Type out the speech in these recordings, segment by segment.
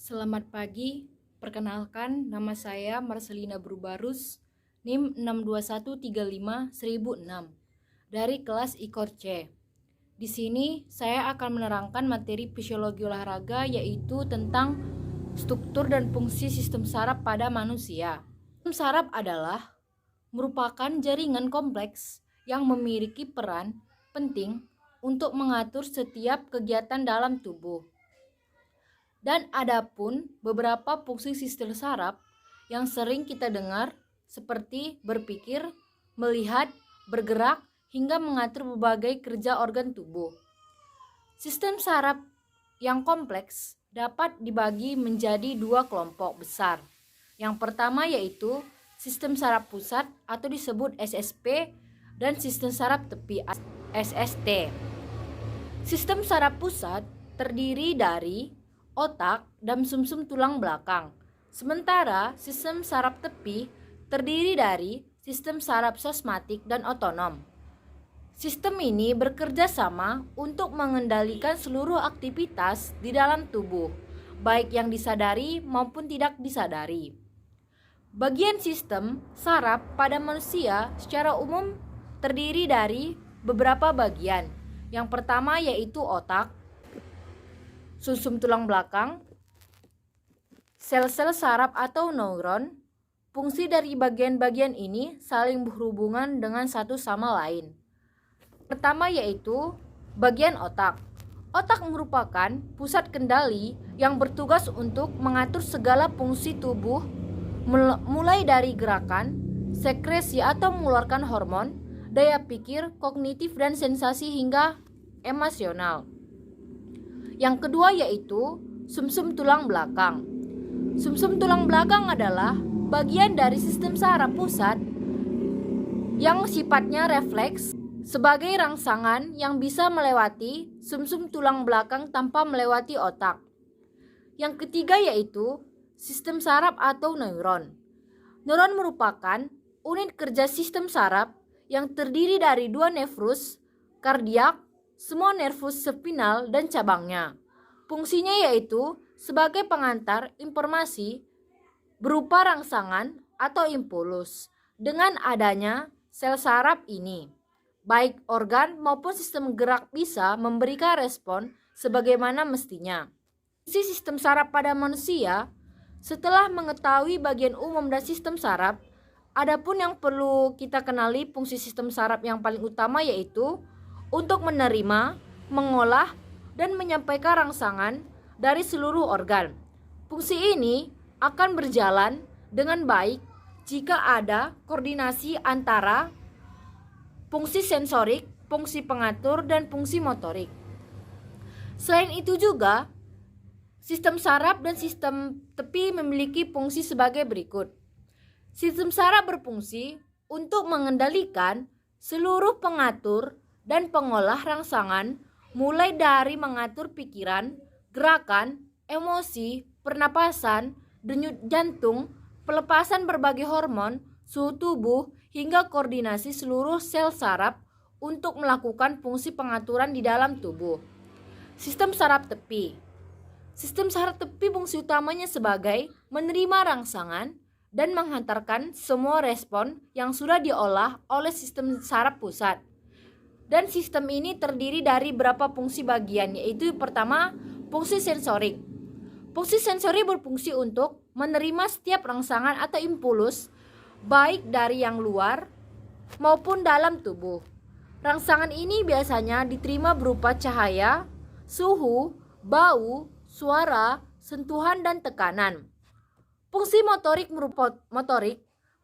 Selamat pagi, perkenalkan nama saya Marcelina Brubarus, NIM 62135-1006 dari kelas IKOR C. Di sini saya akan menerangkan materi fisiologi olahraga yaitu tentang struktur dan fungsi sistem saraf pada manusia. Sistem saraf adalah merupakan jaringan kompleks yang memiliki peran penting untuk mengatur setiap kegiatan dalam tubuh. Dan adapun beberapa fungsi sistem saraf yang sering kita dengar seperti berpikir, melihat, bergerak, hingga mengatur berbagai kerja organ tubuh. Sistem saraf yang kompleks dapat dibagi menjadi dua kelompok besar. Yang pertama yaitu sistem saraf pusat atau disebut SSP dan sistem saraf tepi SST. Sistem saraf pusat terdiri dari otak dan sumsum tulang belakang. Sementara sistem saraf tepi terdiri dari sistem saraf somatik dan otonom. Sistem ini bekerja sama untuk mengendalikan seluruh aktivitas di dalam tubuh, baik yang disadari maupun tidak disadari. Bagian sistem saraf pada manusia secara umum terdiri dari beberapa bagian. Yang pertama yaitu otak, sumsum tulang belakang, sel-sel saraf atau neuron. Fungsi dari bagian-bagian ini saling berhubungan dengan satu sama lain. Pertama yaitu bagian otak. Otak merupakan pusat kendali yang bertugas untuk mengatur segala fungsi tubuh, mulai dari gerakan, sekresi atau mengeluarkan hormon, daya pikir, kognitif dan sensasi hingga emosional. Yang kedua yaitu sumsum tulang belakang. Sumsum tulang belakang adalah bagian dari sistem saraf pusat yang sifatnya refleks sebagai rangsangan yang bisa melewati sumsum tulang belakang tanpa melewati otak. Yang ketiga yaitu sistem saraf atau neuron. Neuron merupakan unit kerja sistem saraf yang terdiri dari dua nefrus, kardiak, semua nervus spinal dan cabangnya. Fungsinya yaitu sebagai pengantar informasi berupa rangsangan atau impuls. Dengan adanya sel saraf ini, baik organ maupun sistem gerak bisa memberikan respon sebagaimana mestinya. Fungsi sistem saraf pada manusia, setelah mengetahui bagian umum dan sistem saraf, adapun yang perlu kita kenali fungsi sistem saraf yang paling utama yaitu untuk menerima, mengolah, dan menyampaikan rangsangan dari seluruh organ. Fungsi ini akan berjalan dengan baik jika ada koordinasi antara fungsi sensorik, fungsi pengatur, dan fungsi motorik. Selain itu juga, sistem saraf dan sistem tepi memiliki fungsi sebagai berikut. Sistem saraf berfungsi untuk mengendalikan seluruh pengatur dan pengolah rangsangan, mulai dari mengatur pikiran, gerakan, emosi, pernapasan, denyut jantung, pelepasan berbagai hormon, suhu tubuh, hingga koordinasi seluruh sel saraf untuk melakukan fungsi pengaturan di dalam tubuh. Sistem saraf tepi. Sistem saraf tepi fungsi utamanya sebagai menerima rangsangan dan menghantarkan semua respon yang sudah diolah oleh sistem saraf pusat. Dan sistem ini terdiri dari beberapa fungsi bagian, yaitu pertama, fungsi sensorik. Fungsi sensorik berfungsi untuk menerima setiap rangsangan atau impuls baik dari yang luar maupun dalam tubuh. Rangsangan ini biasanya diterima berupa cahaya, suhu, bau, suara, sentuhan, dan tekanan. Fungsi motorik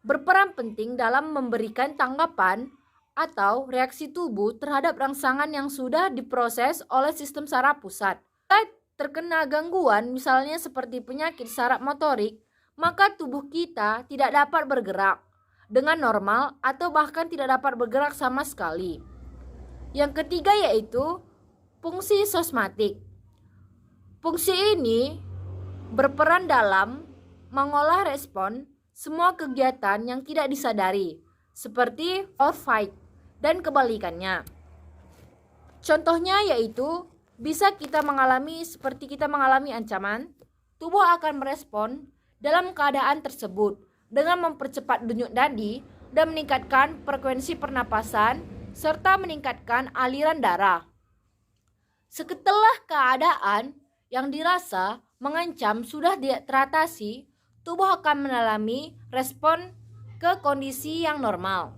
berperan penting dalam memberikan tanggapan atau reaksi tubuh terhadap rangsangan yang sudah diproses oleh sistem saraf pusat. Jika terkena gangguan misalnya seperti penyakit saraf motorik, maka tubuh kita tidak dapat bergerak dengan normal atau bahkan tidak dapat bergerak sama sekali. Yang ketiga yaitu fungsi somatik. Fungsi ini berperan dalam mengolah respon semua kegiatan yang tidak disadari, seperti fight dan kebalikannya. Contohnya yaitu bisa kita mengalami seperti kita mengalami ancaman, tubuh akan merespon dalam keadaan tersebut dengan mempercepat denyut nadi dan meningkatkan frekuensi pernapasan serta meningkatkan aliran darah. Setelah keadaan yang dirasa mengancam sudah teratasi, tubuh akan mengalami respon ke kondisi yang normal.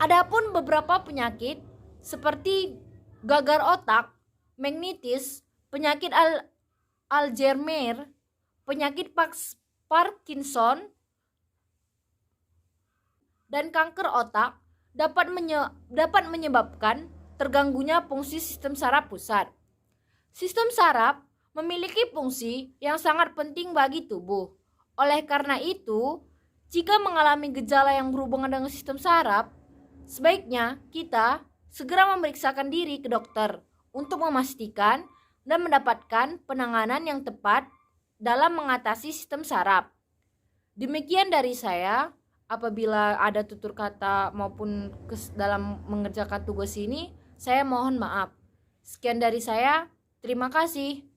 Adapun beberapa penyakit seperti gagal otak, meningitis, penyakit Alzheimer, penyakit Parkinson, dan kanker otak dapat menyebabkan terganggunya fungsi sistem saraf pusat. Sistem saraf memiliki fungsi yang sangat penting bagi tubuh. Oleh karena itu, jika mengalami gejala yang berhubungan dengan sistem saraf, sebaiknya kita segera memeriksakan diri ke dokter untuk memastikan dan mendapatkan penanganan yang tepat dalam mengatasi sistem saraf. Demikian dari saya. Apabila ada tutur kata maupun dalam mengerjakan tugas ini, saya mohon maaf. Sekian dari saya. Terima kasih.